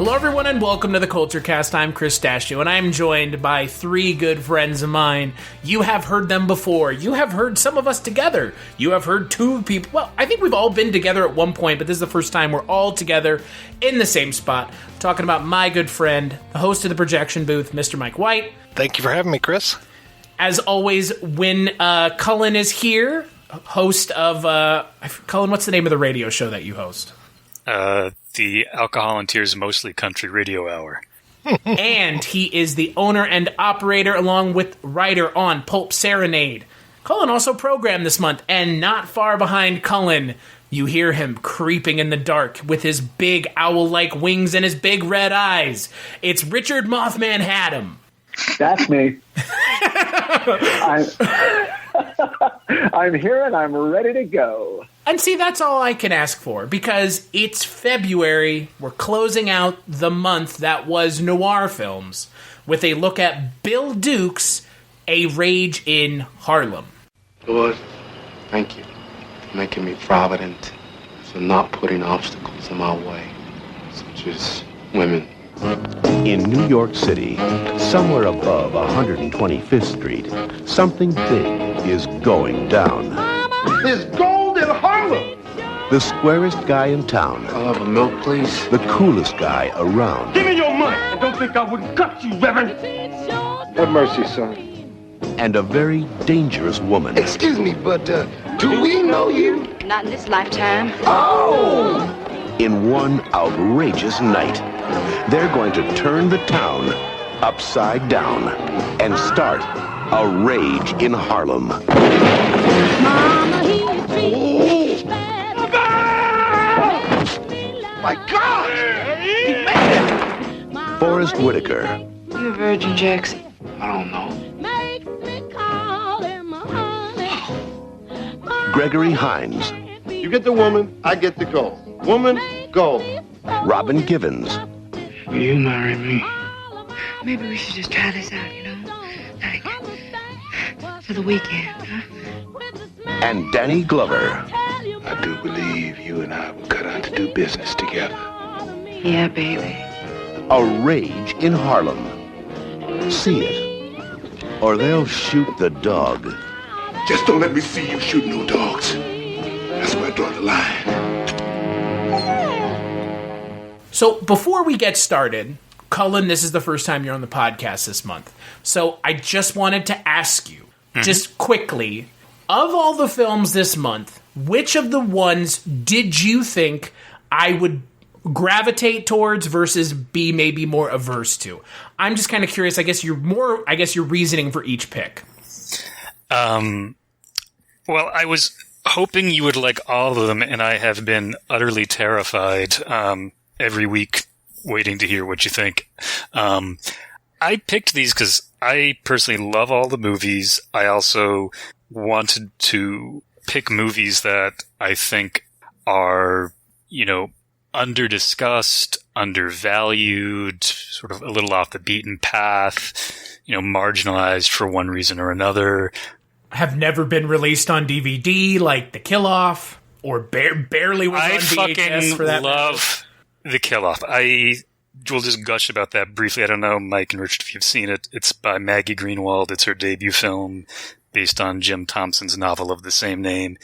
Hello, everyone, and welcome to the Culture Cast. I'm Chris Dashew, and I'm joined by three good friends of mine. You have heard them before. You have heard some of us together. You have heard two people. Well, I think we've all been together at one point, but this is the first time we're all together in the same spot, talking about my good friend, the host of the projection booth, Mr. Mike White. Thank you for having me, Chris. As always, when Cullen is here, host of... Cullen, what's the name of the radio show that you host? The Alcohol and Tears Mostly Country Radio Hour. And he is the owner and operator, along with writer on Pulp, Serenade. Cullen also programmed this month, and not far behind Cullen, you hear him creeping in the dark with his big owl-like wings and his big red eyes. It's Richard Mothman Hatem. That's me. I'm here and I'm ready to go. And see, that's all I can ask for, because it's February. We're closing out the month that was noir films with a look at Bill Duke's A Rage in Harlem. Lord, thank you for making me provident, for not putting obstacles in my way, such as women. In New York City, somewhere above 125th Street, something big is going down. There's gold in Harlem! The squarest guy in town. I'll have a milk, please. The coolest guy around. Give me your money! And don't think I wouldn't cut you, Reverend! Have mercy, son. And a very dangerous woman. Excuse me, but, do we know you? Not in this lifetime. Oh! In one outrageous night, they're going to turn the town upside down and start a rage in Harlem. My God! He made it! Forrest Whittaker. You a virgin, Jackson? I don't know. Gregory Hines. You get the woman, I get the gold. Woman, gold. Robin Givens. Will you marry me? Maybe we should just try this out, you know? Like, for the weekend, huh? And Danny Glover. I do believe you and I were cut out to do business together. Yeah, baby. A Rage in Harlem. See it, or they'll shoot the dog. Just don't let me see you shoot no dogs. That's where I draw the line. So before we get started, Cullen, this is the first time you're on the podcast this month. So I just wanted to ask you, just quickly, of all the films this month, which of the ones did you think I would gravitate towards versus be maybe more averse to? I'm just kind of curious. I guess your reasoning for each pick. Well, I was hoping you would like all of them, and I have been utterly terrified every week waiting to hear what you think. I picked these because I personally love all the movies. I also wanted to pick movies that I think are, under-discussed, undervalued, sort of a little off the beaten path, marginalized for one reason or another. Have never been released on DVD, like The Kill-Off, or barely was on VHS for that. I fucking love The Kill-Off. I will just gush about that briefly. I don't know, Mike and Richard, if you've seen it. It's by Maggie Greenwald. It's her debut film based on Jim Thompson's novel of the same name.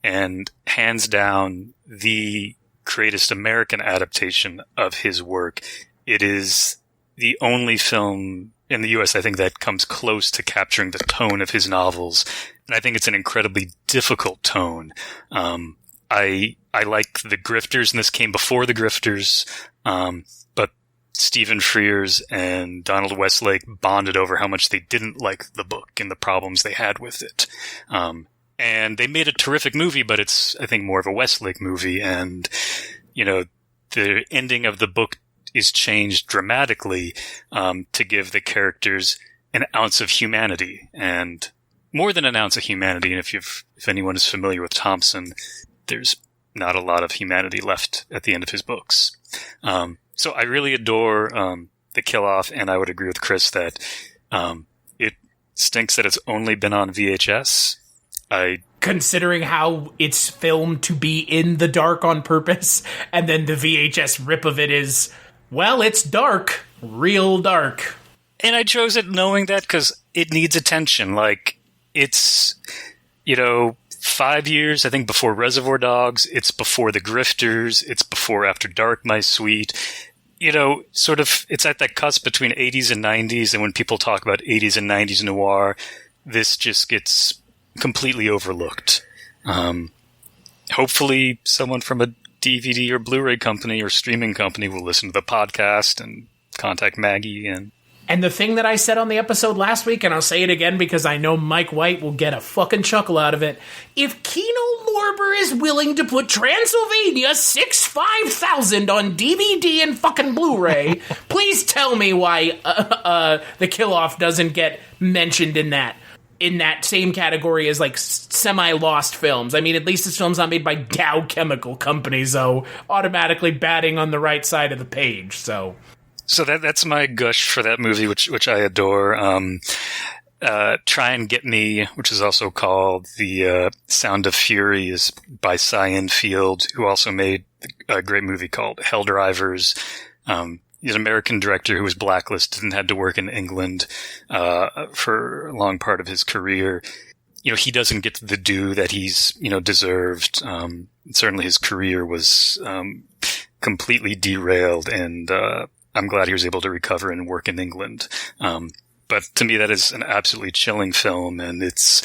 And hands down, the greatest American adaptation of his work. It is the only film in the U.S., I think, that comes close to capturing the tone of his novels. And I think it's an incredibly difficult tone. I like The Grifters, and this came before The Grifters, but Stephen Frears and Donald Westlake bonded over how much they didn't like the book and the problems they had with it. And they made a terrific movie, but it's, I think, more of a Westlake movie. And, the ending of the book is changed dramatically to give the characters an ounce of humanity, and more than an ounce of humanity. And if anyone is familiar with Thompson, there's not a lot of humanity left at the end of his books. So I really adore The Kill-Off, and I would agree with Chris that it stinks that it's only been on VHS. Considering how it's filmed to be in the dark on purpose, and then the VHS rip of it is Well, it's dark. Real dark. And I chose it knowing that because it needs attention. Like, it's, 5 years, I think, before Reservoir Dogs. It's before The Grifters. It's before After Dark, My Sweet. Sort of, it's at that cusp between 80s and 90s. And when people talk about 80s and 90s noir, this just gets completely overlooked. Hopefully someone from a DVD or Blu-ray company or streaming company will listen to the podcast and contact Maggie. And the thing that I said on the episode last week, and I'll say it again because I know Mike White will get a fucking chuckle out of it. If Kino Lorber is willing to put Transylvania 65000 on DVD and fucking Blu-ray, please tell me why The Kill-Off doesn't get mentioned in that same category as, like, semi-lost films. I mean, at least this film's not made by Dow Chemical Company, so automatically batting on the right side of the page, so... So that's my gush for that movie, which I adore. Try and Get Me, which is also called The Sound of Fury, is by Cyan Field, who also made a great movie called Hell Drivers. He's an American director who was blacklisted and had to work in England for a long part of his career. He doesn't get the due that he's deserved. Certainly his career was completely derailed, and I'm glad he was able to recover and work in England. But to me, that is an absolutely chilling film. And it's,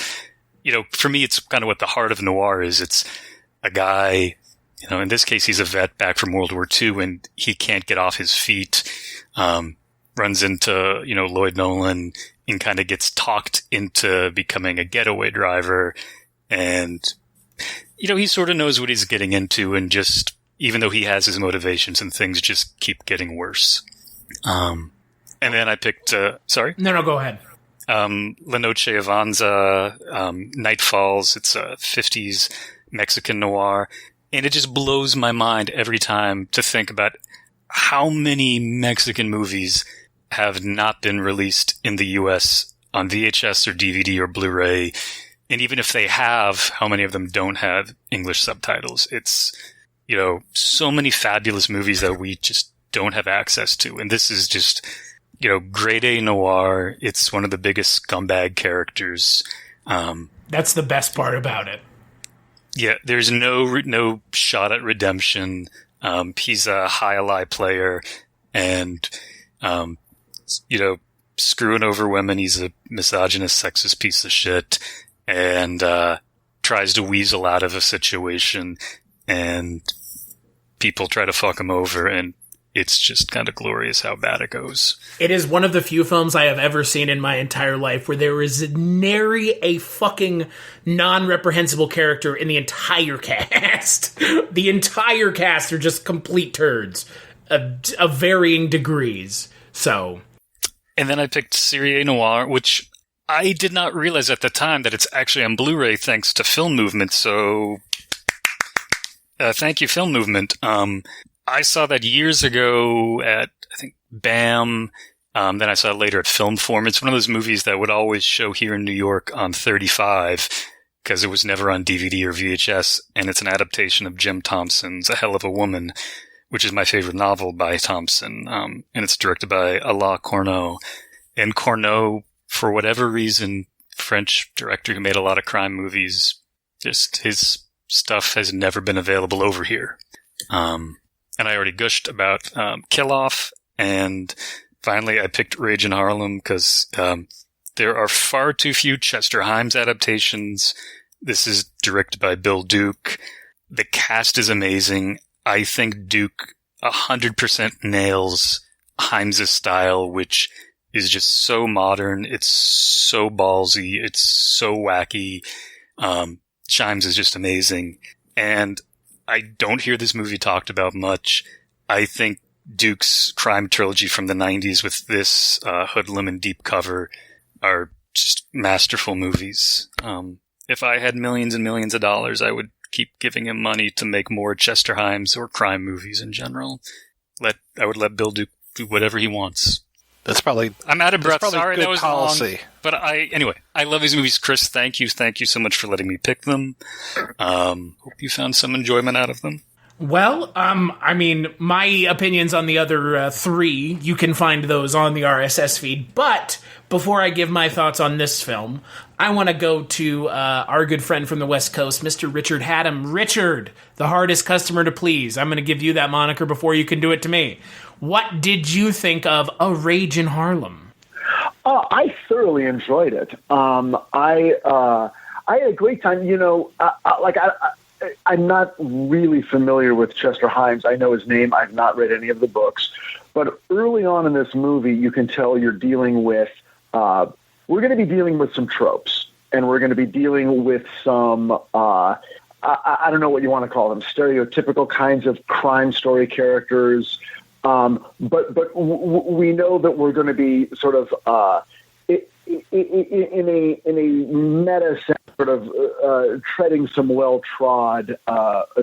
for me, it's kind of what the heart of noir is. It's a guy, in this case, he's a vet back from World War II and he can't get off his feet. Runs into, Lloyd Nolan and kind of gets talked into becoming a getaway driver. And, he sort of knows what he's getting into, and just, even though he has his motivations, and things just keep getting worse. And then I picked, sorry? No, go ahead. La Noche Avanza, Night Falls. It's a 50s Mexican noir. And it just blows my mind every time to think about how many Mexican movies have not been released in the U.S. on VHS or DVD or Blu-ray. And even if they have, how many of them don't have English subtitles? It's, so many fabulous movies that we just don't have access to. And this is just, grade A noir. It's one of the biggest scumbag characters. That's the best part about it. Yeah, there's no shot at redemption. He's a high-lie player and, screwing over women. He's a misogynist, sexist piece of shit, and tries to weasel out of a situation, and people try to fuck him over, and it's just kind of glorious how bad it goes. It is one of the few films I have ever seen in my entire life where there is nary a fucking non-reprehensible character in the entire cast. The entire cast are just complete turds of varying degrees. So, and then I picked Serie Noir, which I did not realize at the time that it's actually on Blu-ray thanks to Film Movement. So, thank you, Film Movement. I saw that years ago at, I think, BAM. Then I saw it later at Film Forum. It's one of those movies that would always show here in New York on 35 because it was never on DVD or VHS. And it's an adaptation of Jim Thompson's A Hell of a Woman, which is my favorite novel by Thompson. And it's directed by Alain Corneau. And Corneau, for whatever reason, French director who made a lot of crime movies, just his stuff has never been available over here. And I already gushed about Kill Off, and finally I picked Rage in Harlem because there are far too few Chester Himes adaptations. This is directed by Bill Duke. The cast is amazing. I think Duke 100% nails Himes' style, which is just so modern. It's so ballsy. It's so wacky. Himes is just amazing. And I don't hear this movie talked about much. I think Duke's crime trilogy from the 90s with this, Hoodlum and Deep Cover are just masterful movies. If I had millions and millions of dollars, I would keep giving him money to make more Chester Himes or crime movies in general. I would let Bill Duke do whatever he wants. That's probably I'm out of breath. Sorry, good that was policy. Long. But anyway, I love these movies, Chris. Thank you so much for letting me pick them. Hope you found some enjoyment out of them. Well, I mean, my opinions on the other three, you can find those on the RSS feed. But before I give my thoughts on this film, I want to go to our good friend from the West Coast, Mr. Richard Hatem. Richard, the hardest customer to please. I'm going to give you that moniker before you can do it to me. What did you think of A Rage in Harlem? I thoroughly enjoyed it. I had a great time. You know, I'm not really familiar with Chester Hines. I know his name. I've not read any of the books. But early on in this movie, you can tell you're dealing with, we're going to be dealing with some tropes. And we're going to be dealing with some, I don't know what you want to call them, stereotypical kinds of crime story characters. But we know that we're going to be sort of in a meta sense, sort of treading some well-trod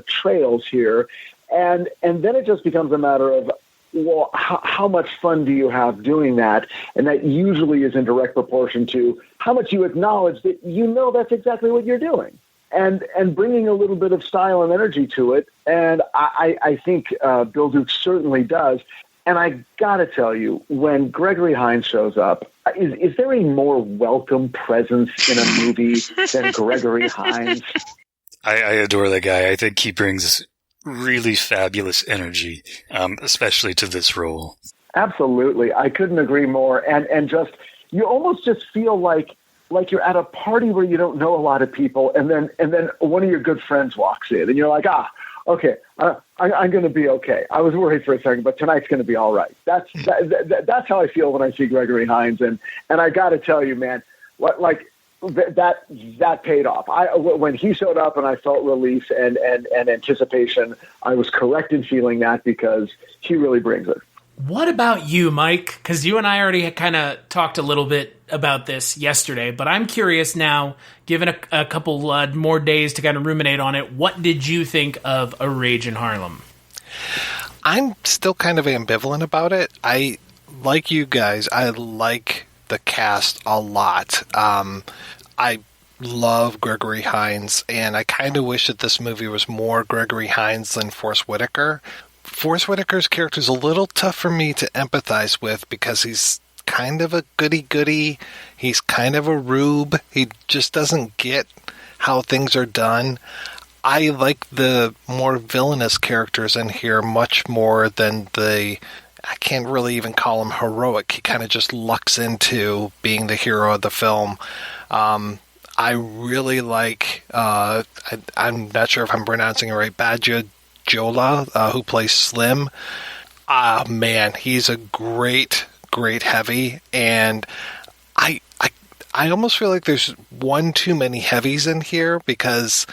trails here, and then it just becomes a matter of, well, how much fun do you have doing that? And that usually is in direct proportion to how much you acknowledge that you know that's exactly what you're doing, and bringing a little bit of style and energy to it. And I think Bill Duke certainly does. And I got to tell you, when Gregory Hines shows up, is there a more welcome presence in a movie than Gregory Hines? I adore that guy. I think he brings really fabulous energy, especially to this role. Absolutely. I couldn't agree more. And just, you almost just feel like you're at a party where you don't know a lot of people, and then one of your good friends walks in, and you're like, okay, I'm going to be okay. I was worried for a second, but tonight's going to be all right. That's how I feel when I see Gregory Hines, and I got to tell you, man, that paid off. When he showed up, and I felt relief and anticipation, I was correct in feeling that, because he really brings it. What about you, Mike? Because you and I already kind of talked a little bit about this yesterday, but I'm curious now, given a couple more days to kind of ruminate on it, what did you think of A Rage in Harlem? I'm still kind of ambivalent about it. I like you guys. I like the cast a lot. I love Gregory Hines, and I kind of wish that this movie was more Gregory Hines than Forest Whittaker. Forest Whitaker's character is a little tough for me to empathize with, because he's kind of a goody-goody. He's kind of a rube. He just doesn't get how things are done. I like the more villainous characters in here much more than I can't really even call him heroic. He kind of just lucks into being the hero of the film. I really like, I'm not sure if I'm pronouncing it right, Badja Jola, who plays Slim. Man, he's a great heavy, and I almost feel like there's one too many heavies in here, because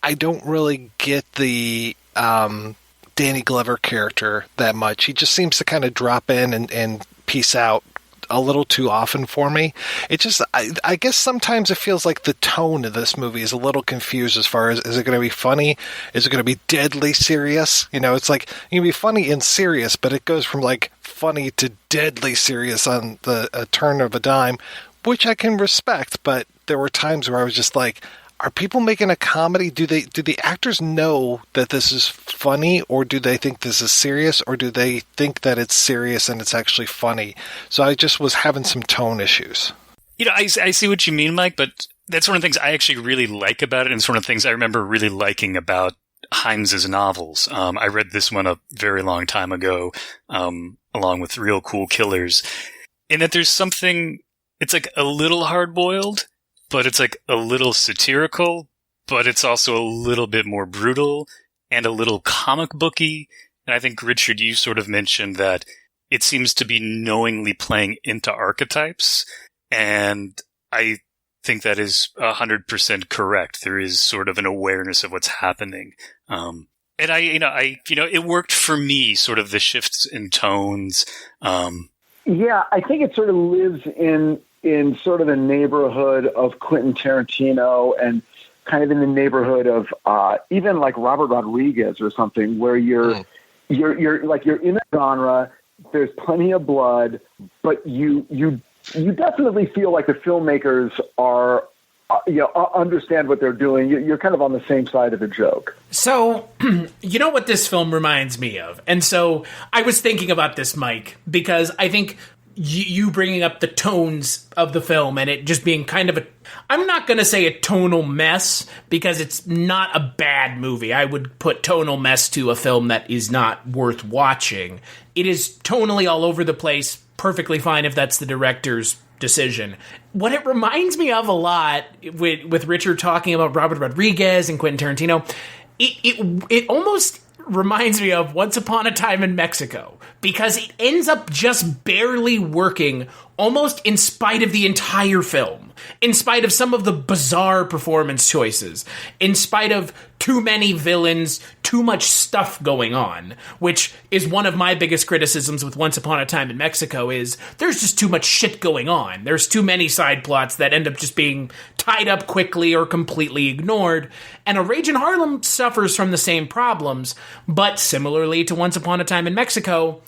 I don't really get the Danny Glover character that much. He just seems to kind of drop in and peace out a little too often for me. It just, I guess sometimes it feels like the tone of this movie is a little confused as far as, is it going to be funny? Is it going to be deadly serious? You know, it's like, you can be funny and serious, but it goes from like funny to deadly serious on a turn of a dime, which I can respect, but there were times where I was just like, are people making a comedy? Do the actors know that this is funny, or do they think this is serious, or do they think that it's serious and it's actually funny? So I just was having some tone issues. You know, I see what you mean, Mike, but that's one of the things I actually really like about it, and it's one of the things I remember really liking about Hines's novels. I read this one a very long time ago, along with Real Cool Killers, in that there's something, it's like a little hard-boiled, but it's like a little satirical, but it's also a little bit more brutal and a little comic booky. And I think, Richard, you sort of mentioned that it seems to be knowingly playing into archetypes. And I think that is 100% correct. There is sort of an awareness of what's happening. And it worked for me, sort of the shifts in tones. Yeah, I think it sort of lives in sort of the neighborhood of Quentin Tarantino, and kind of in the neighborhood of even like Robert Rodriguez or something, where you're in a genre. There's plenty of blood, but you definitely feel like the filmmakers are understand what they're doing. You're kind of on the same side of the joke. So, you know what this film reminds me of? And so I was thinking about this, Mike, because I think you bringing up the tones of the film and it just being kind of I'm not going to say a tonal mess, because it's not a bad movie. I would put tonal mess to a film that is not worth watching. It is tonally all over the place, perfectly fine if that's the director's decision. What it reminds me of a lot, with Richard talking about Robert Rodriguez and Quentin Tarantino, it almost reminds me of Once Upon a Time in Mexico, because it ends up just barely working almost in spite of the entire film, in spite of some of the bizarre performance choices, in spite of too many villains, too much stuff going on, which is one of my biggest criticisms with Once Upon a Time in Mexico, is there's just too much shit going on. There's too many side plots that end up just being tied up quickly or completely ignored. And A Rage in Harlem suffers from the same problems, but similarly to Once Upon a Time in Mexico,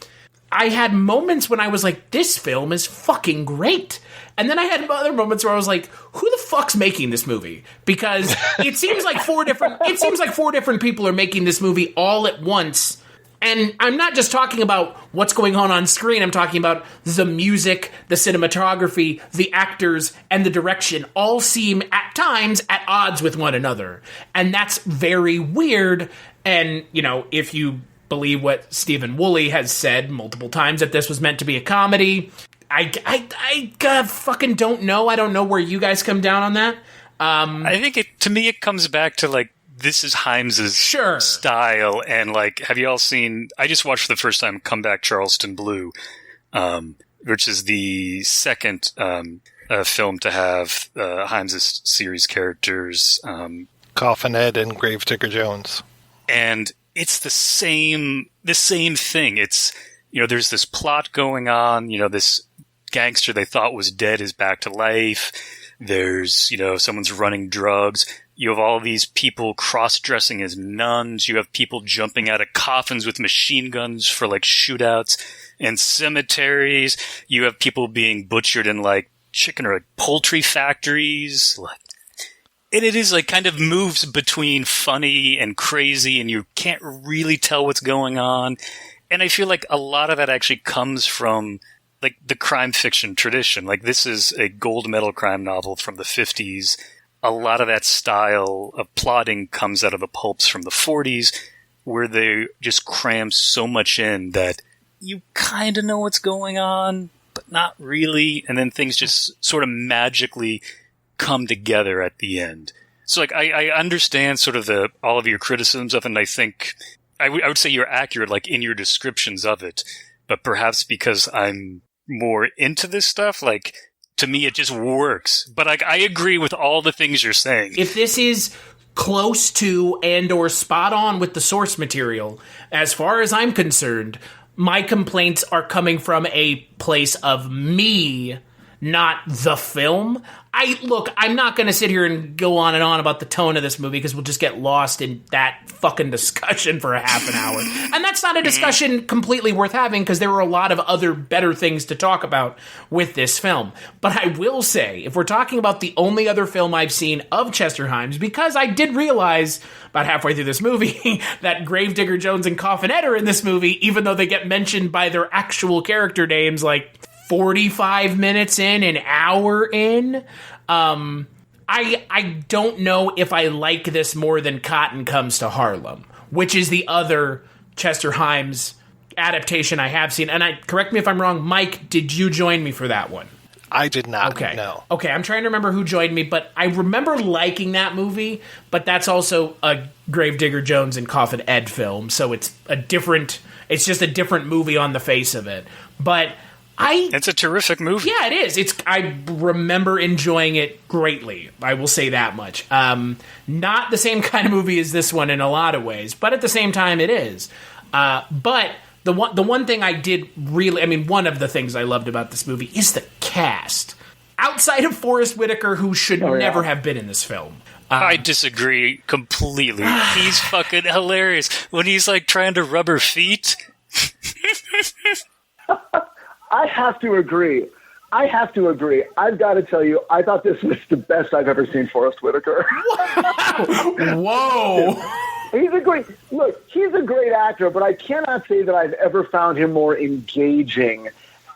I had moments when I was like, this film is fucking great. And then I had other moments where I was like, who the fuck's making this movie? Because it seems like four different people are making this movie all at once. And I'm not just talking about what's going on screen. I'm talking about the music, the cinematography, the actors, and the direction all seem at times at odds with one another. And that's very weird. And, if you believe what Stephen Woolley has said multiple times, that this was meant to be a comedy, I fucking don't know. I don't know where you guys come down on that. I think to me it comes back to like, this is Hines' style, and like, have you all seen? I just watched for the first time Come Back Charleston Blue, which is the second film to have Hines' series characters, Coffin Ed and Gravedigger Jones, and it's the same thing. It's, there's this plot going on. This gangster they thought was dead is back to life. There's, someone's running drugs. You have all these people cross-dressing as nuns. You have people jumping out of coffins with machine guns for like shootouts in cemeteries. You have people being butchered in like chicken or like poultry factories. And it is like kind of moves between funny and crazy, and you can't really tell what's going on. And I feel like a lot of that actually comes from like the crime fiction tradition. Like, this is a gold medal crime novel from the 50s. A lot of that style of plotting comes out of the pulps from the 40s, where they just cram so much in that you kind of know what's going on, but not really. And then things just sort of magically come together at the end. So like, I understand sort of all of your criticisms of it, and I think I would say you're accurate like in your descriptions of it, but perhaps because I'm more into this stuff, like, to me it just works. But I agree with all the things you're saying. If this is close to and or spot on with the source material, as far as I'm concerned, my complaints are coming from a place of me, not the film. I'm not going to sit here and go on and on about the tone of this movie, because we'll just get lost in that fucking discussion for a half an hour. And that's not a discussion completely worth having, because there were a lot of other better things to talk about with this film. But I will say, if we're talking about the only other film I've seen of Chester Himes, because I did realize about halfway through this movie that Gravedigger Jones and Coffin Ed are in this movie, even though they get mentioned by their actual character names like 45 minutes in, an hour in. I don't know if I like this more than Cotton Comes to Harlem, which is the other Chester Himes adaptation I have seen. And correct me if I'm wrong, Mike, did you join me for that one? I did not. Okay. No. Okay, I'm trying to remember who joined me, but I remember liking that movie, but that's also a Gravedigger Jones and Coffin Ed film, so it's just a different movie on the face of it. But it's a terrific movie. Yeah, it is. I remember enjoying it greatly. I will say that much. Not the same kind of movie as this one in a lot of ways, but at the same time, it is. But the one thing I did really, one of the things I loved about this movie is the cast. Outside of Forrest Whitaker, who should never have been in this film. I disagree completely. He's fucking hilarious when he's like trying to rub her feet. I have to agree. I have to agree. I've got to tell you, I thought this was the best I've ever seen Forrest Whitaker. Whoa. He's a great actor, but I cannot say that I've ever found him more engaging.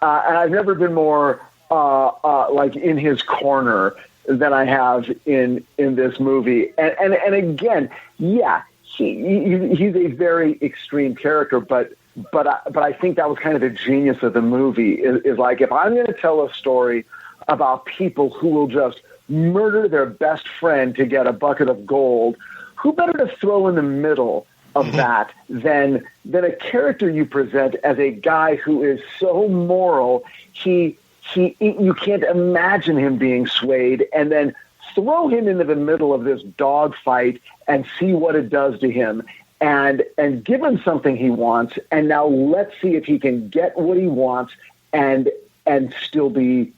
And I've never been more like in his corner than I have in this movie. And again, yeah, he's a very extreme character, but I think that was kind of the genius of the movie is like, if I'm going to tell a story about people who will just murder their best friend to get a bucket of gold, who better to throw in the middle of that than a character you present as a guy who is so moral, you can't imagine him being swayed, and then throw him into the middle of this dogfight and see what it does to him. And give him something he wants, and now let's see if he can get what he wants and still be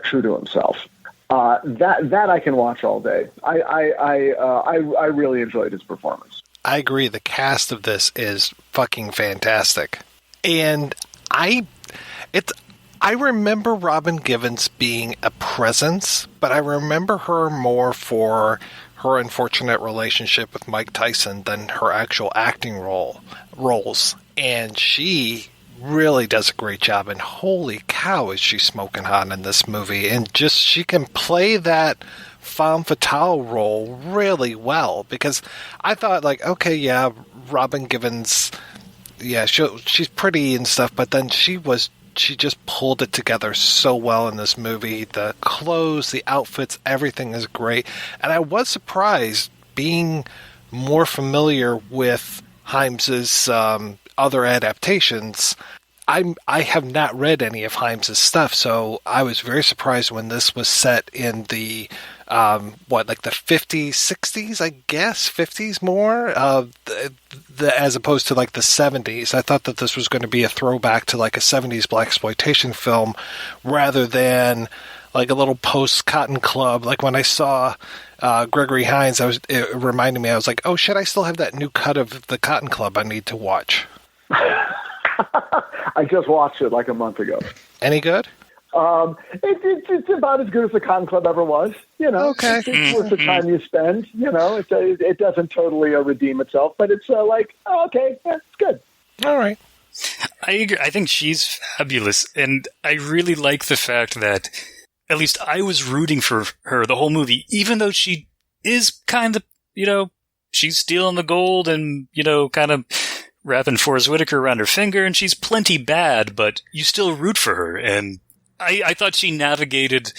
true to himself. That I can watch all day. I really enjoyed his performance. I agree. The cast of this is fucking fantastic, and I remember Robin Givens being a presence, but I remember her more for her unfortunate relationship with Mike Tyson than her actual acting roles. And she really does a great job. And holy cow, is she smoking hot in this movie. And just, she can play that femme fatale role really well. Because I thought, like, okay, yeah, Robin Givens, yeah, she's pretty and stuff, but then she just pulled it together so well in this movie. The clothes, the outfits, everything is great. And I was surprised, being more familiar with Hines' other adaptations. I have not read any of Hines' stuff, so I was very surprised when this was set in the like the 50s, 60s, I guess, 50s more, as opposed to like the 70s. I thought that this was going to be a throwback to like a 70s blaxploitation film rather than like a little post-Cotton Club. Like when I saw Gregory Hines, it reminded me, I was like, oh shit, I still have that new cut of the Cotton Club I need to watch. I just watched it like a month ago. Any good? It's about as good as the Cotton Club ever was. You know, okay. It's worth the time you spend. You know, it doesn't totally redeem itself, but it's like, oh, okay, yeah, it's good. All right. I agree. I think she's fabulous, and I really like the fact that at least I was rooting for her the whole movie, even though she is kind of, she's stealing the gold and, kind of wrapping Forrest Whitaker around her finger, and she's plenty bad, but you still root for her, and I thought she navigated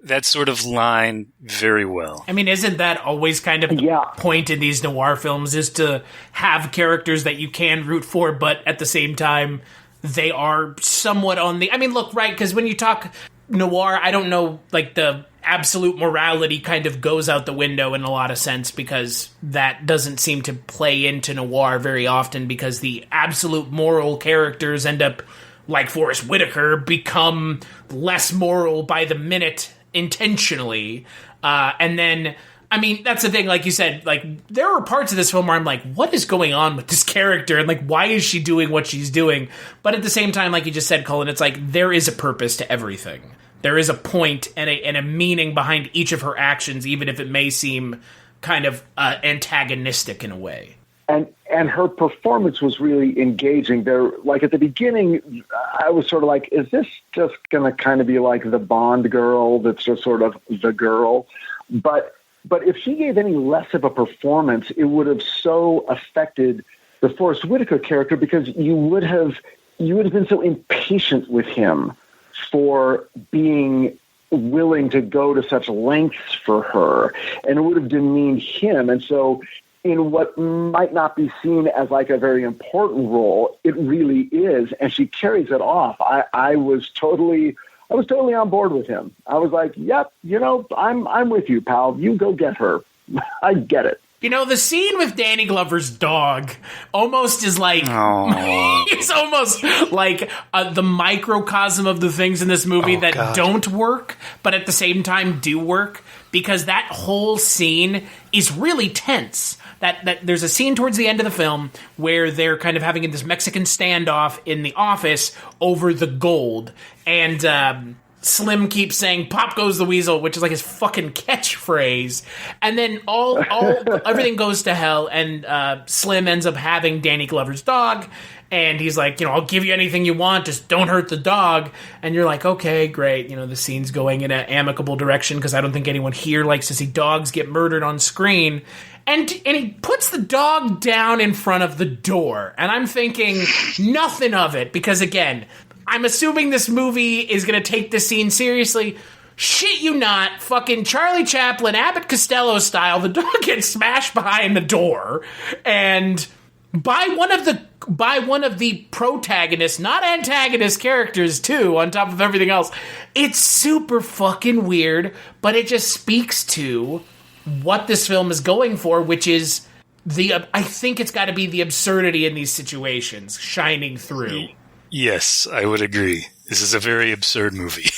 that sort of line very well. I mean, isn't that always kind of the point in these noir films, is to have characters that you can root for, but at the same time, they are somewhat on the... I mean, look, right, because when you talk noir, I don't know, like, the absolute morality kind of goes out the window in a lot of sense, because that doesn't seem to play into noir very often, because the absolute moral characters end up, like Forrest Whitaker, become less moral by the minute intentionally. And then, I mean, that's the thing, like you said, like, there are parts of this film where I'm like, what is going on with this character? And, like, why is she doing what she's doing? But at the same time, like you just said, Cullen, it's like, there is a purpose to everything. There is a point and a meaning behind each of her actions, even if it may seem kind of antagonistic in a way. And her performance was really engaging. There, like at the beginning, I was sort of like, is this just going to kind of be like the Bond girl that's just sort of the girl? But if she gave any less of a performance, it would have so affected the Forrest Whitaker character, because you would have been so impatient with him for being willing to go to such lengths for her, and it would have demeaned him. And so in what might not be seen as like a very important role, it really is, and she carries it off. I was totally on board with him. I was like, yep, I'm with you, pal. You go get her. I get it. The scene with Danny Glover's dog almost is like, it's almost like the microcosm of the things in this movie that don't work, but at the same time do work, because that whole scene is really tense. That there's a scene towards the end of the film where they're kind of having this Mexican standoff in the office over the gold, and Slim keeps saying "Pop goes the weasel," which is like his fucking catchphrase, and then everything goes to hell, and Slim ends up having Danny Glover's dog, and he's like, I'll give you anything you want, just don't hurt the dog. And you're like, okay, great, the scene's going in an amicable direction because I don't think anyone here likes to see dogs get murdered on screen. And he puts the dog down in front of the door, and I'm thinking nothing of it because again, I'm assuming this movie is going to take this scene seriously. Shit you not, fucking Charlie Chaplin, Abbott Costello style, the dog gets smashed behind the door, and by one of the protagonist, not antagonist characters too, on top of everything else. It's super fucking weird, but it just speaks to what this film is going for, which is I think it's got to be the absurdity in these situations shining through. Yes, I would agree. This is a very absurd movie.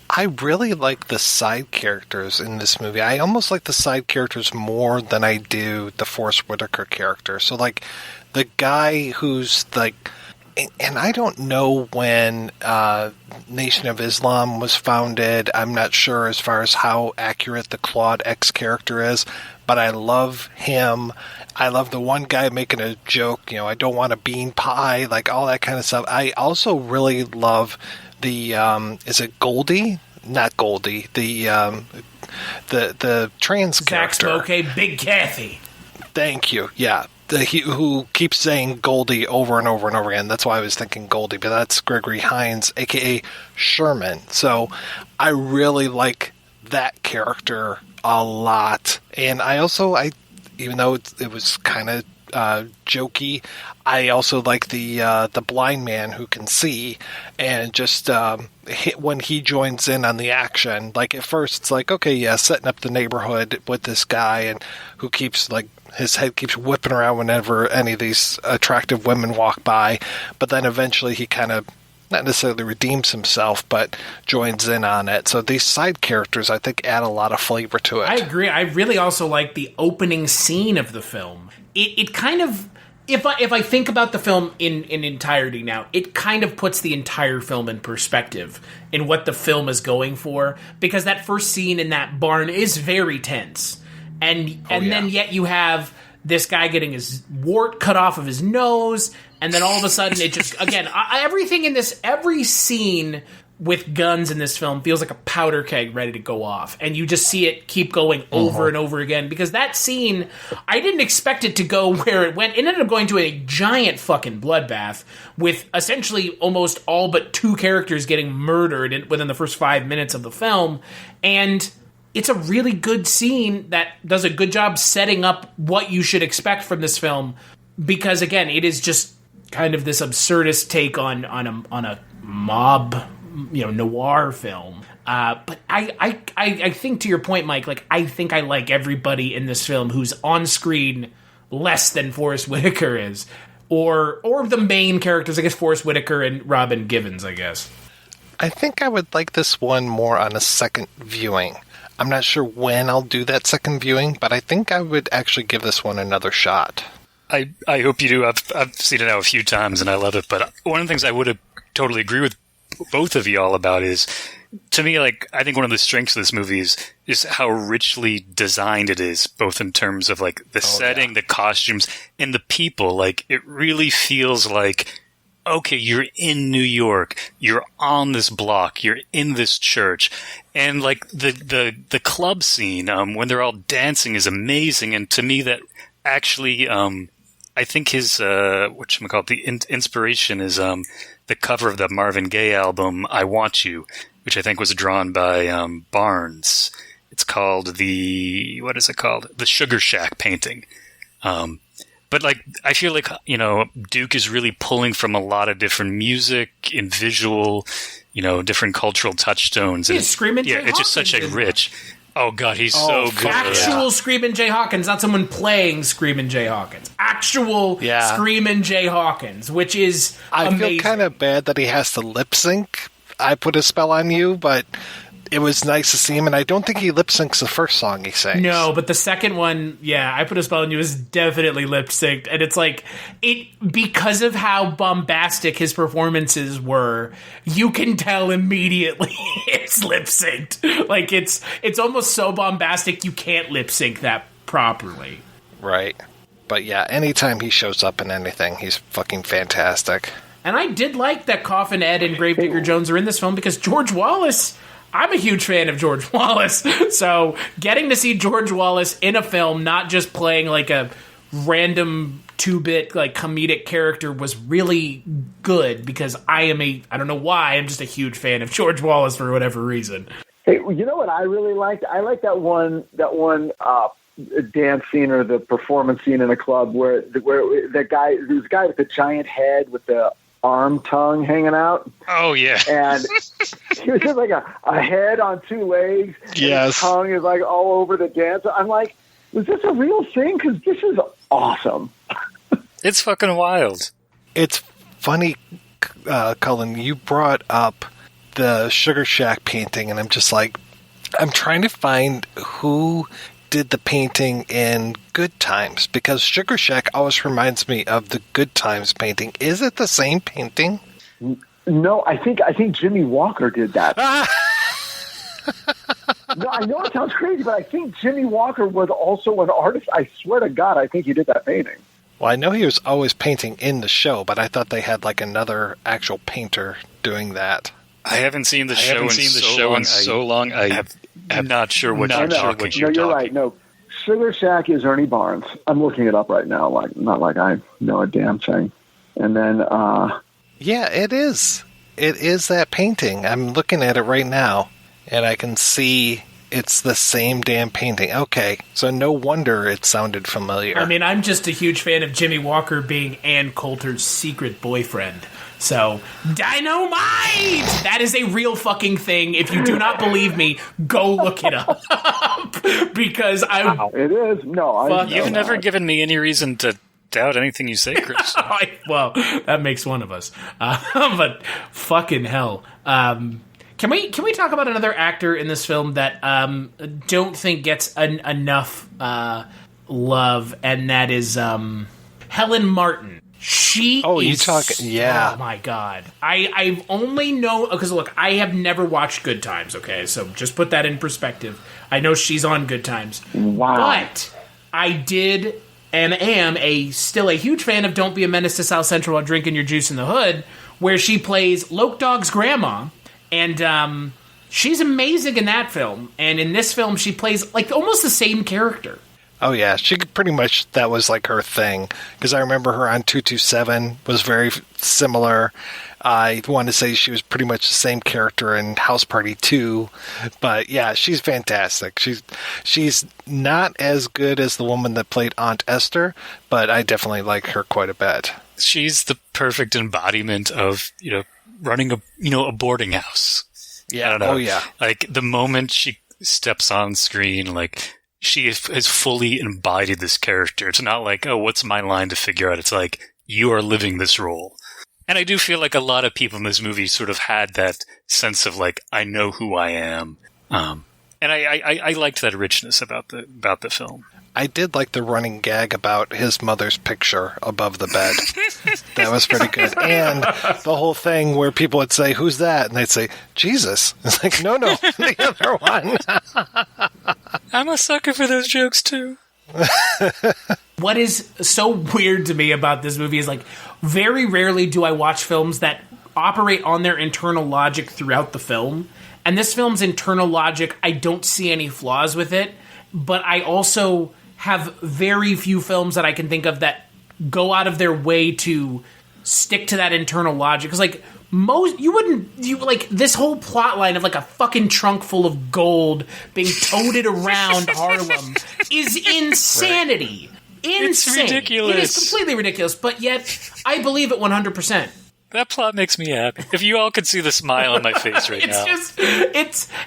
I really like the side characters in this movie. I almost like the side characters more than I do the Forest Whitaker character. So, like, the guy who's, like... And I don't know when Nation of Islam was founded. I'm not sure as far as how accurate the Claude X character is. But I love him. I love the one guy making a joke, I don't want a bean pie, like all that kind of stuff. I also really love the, is it Goldie? Not Goldie. The trans character. Zach Smoke, Big Kathy. Thank you. Yeah. Who keeps saying Goldie over and over and over again. That's why I was thinking Goldie, but that's Gregory Hines, a.k.a. Sherman. So I really like that character a lot. And I also, even though it was kind of jokey, I also like the blind man who can see, and just when he joins in on the action. Like at first, it's like, okay, yeah, setting up the neighborhood with this guy, and who keeps like his head keeps whipping around whenever any of these attractive women walk by, but then eventually he kind of not necessarily redeems himself, but joins in on it. So these side characters, I think, add a lot of flavor to it. I agree. I really also like the opening scene of the film. It kind of, if I think about the film in entirety now, it kind of puts the entire film in perspective in what the film is going for, because that first scene in that barn is very tense. And then yet you have this guy getting his wart cut off of his nose, and then all of a sudden it just, again, everything in this, every scene with guns in this film feels like a powder keg ready to go off. And you just see it keep going over and over again, because that scene, I didn't expect it to go where it went. It ended up going to a giant fucking bloodbath with essentially almost all but two characters getting murdered within the first 5 minutes of the film. And it's a really good scene that does a good job setting up what you should expect from this film, because again, it is just kind of this absurdist take on a mob, noir film. But I think, to your point, Mike, like, I think I like everybody in this film who's on screen less than Forest Whitaker is, or the main characters. I guess Forest Whitaker and Robin Givens, I guess. I think I would like this one more on a second viewing. I'm not sure when I'll do that second viewing, but I think I would actually give this one another shot. I hope you do. I've seen it now a few times and I love it. But one of the things I would have totally agree with both of y'all about is, to me, like, I think one of the strengths of this movie is how richly designed it is, both in terms of like the setting, the costumes, and the people. Like, it really feels like, okay, you're in New York, you're on this block, you're in this church, and like the club scene when they're all dancing is amazing. And to me, that actually, I think his the inspiration is the cover of the Marvin Gaye album "I Want You," which I think was drawn by Barnes. It's called the Sugar Shack painting. But like, I feel like, Duke is really pulling from a lot of different music and visual, different cultural touchstones. And Screamin' Jay it's just such a rich. Oh God, he's so good. Actual Screamin' Jay Hawkins, not someone playing Screamin' Jay Hawkins. Actual Screamin' Jay Hawkins, which is amazing. I feel kind of bad that he has to lip sync "I Put a Spell on You," but it was nice to see him, and I don't think he lip syncs the first song he sings. No, but the second one, yeah, I Put a Spell on You is definitely lip synced, and it's like because of how bombastic his performances were, you can tell immediately it's lip synced. Like it's almost so bombastic you can't lip sync that properly. Right. But yeah, anytime he shows up in anything, he's fucking fantastic. And I did like that Coffin Ed and Gravedigger Jones are in this film because George Wallace, I'm a huge fan of George Wallace. So getting to see George Wallace in a film, not just playing like a random 2-bit like comedic character, was really good because I don't know why, I'm just a huge fan of George Wallace for whatever reason. Hey, you know what I really liked? I like that one dance scene or the performance scene in a club where that guy, there's a guy with the giant head with the arm tongue hanging out. Oh yeah. And he was just like a head on 2 legs. Yes. His tongue is like all over the dance. I'm like, was this a real thing? Because this is awesome. It's fucking wild. It's funny, Cullen, you brought up the Sugar Shack painting, and I'm just like, I'm trying to find who did the painting in Good Times, because Sugar Shack always reminds me of the Good Times painting. Is it the same painting? No, I think Jimmy Walker did that. No, I know it sounds crazy, but I think Jimmy Walker was also an artist. I swear to God, I think he did that painting. Well, I know he was always painting in the show, but I thought they had like another actual painter doing that. I haven't seen the show in so long. I'm not sure what you're talking about. You're right. No, Sugar Shack is Ernie Barnes. I'm looking it up right now. Like, not like I know a damn thing. And then, yeah, it is. It is that painting. I'm looking at it right now, and I can see it's the same damn painting. Okay, so no wonder it sounded familiar. I mean, I'm just a huge fan of Jimmy Walker being Ann Coulter's secret boyfriend. So, Dynamite! That is a real fucking thing. If you do not believe me, go look it up. Because it is. No, you've never given me any reason to doubt anything you say, Chris. Well, that makes one of us. But fucking hell. Can we talk about another actor in this film that don't think gets enough love, and that is Helen Martin. She yeah. Oh my God. I've only known, because look, I have never watched Good Times, okay? So just put that in perspective. I know she's on Good Times. Wow. But I did and am still a huge fan of Don't Be a Menace to South Central While Drinking Your Juice in the Hood, where she plays Loke Dog's grandma, and she's amazing in that film. And in this film, she plays like almost the same character. Oh, yeah. She pretty much, that was like her thing. Because I remember her on 227 was very similar. I want to say she was pretty much the same character in House Party 2. But yeah, she's fantastic. She's not as good as the woman that played Aunt Esther, but I definitely like her quite a bit. She's the perfect embodiment of, running a boarding house. Yeah. I don't know. Oh, yeah. Like the moment she steps on screen, like, she has fully embodied this character. It's not like, oh, what's my line to figure out? It's like, you are living this role. And I do feel like a lot of people in this movie sort of had that sense of like, I know who I am. And I liked that richness about the film. I did like the running gag about his mother's picture above the bed. That was pretty good. And the whole thing where people would say, who's that? And they'd say, Jesus. It's like, no, the other one. I'm a sucker for those jokes, too. What is so weird to me about this movie is, like, very rarely do I watch films that operate on their internal logic throughout the film. And this film's internal logic, I don't see any flaws with it. But I also have very few films that I can think of that go out of their way to stick to that internal logic. Because, like, this whole plot line of, like, a fucking trunk full of gold being toted around Harlem is insanity. Right. Insane. It's ridiculous. It is completely ridiculous, but yet I believe it 100%. That plot makes me happy. If you all could see the smile on my face right now.